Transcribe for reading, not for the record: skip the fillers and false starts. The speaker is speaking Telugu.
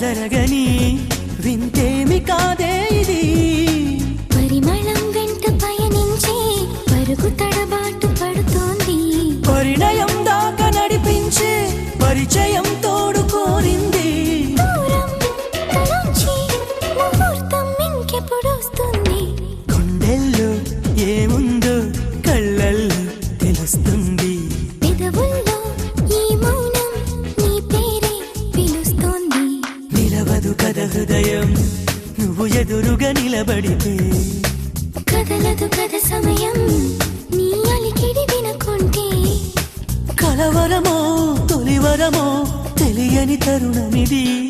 జరగని వింతేమి కాదే ఇది. పరిమళం వెంట పయనించే పరుగు తడబాటు పడుతోంది. పరిణయం దాకా నడిపించే పరిచయం తోడు కోరింది. దూరం తలొంచి ముహూర్తం ఇంకెప్పుడొస్తుంది. గుండెల్లో ఏముందో కళ్ళల్లో తెలుస్తుంది. పెదవుల్లో ఈ మౌనం నీ పేరే పిలుస్తోంది. నిలవదు కథ హృదయం నువ్వు ఎదురుగా నిలబడితే. కదలదు కథ సమయం నీ అలికిడి వినకుంటే. కలవరమో తొలివరమో తెలియని తరుణమిది.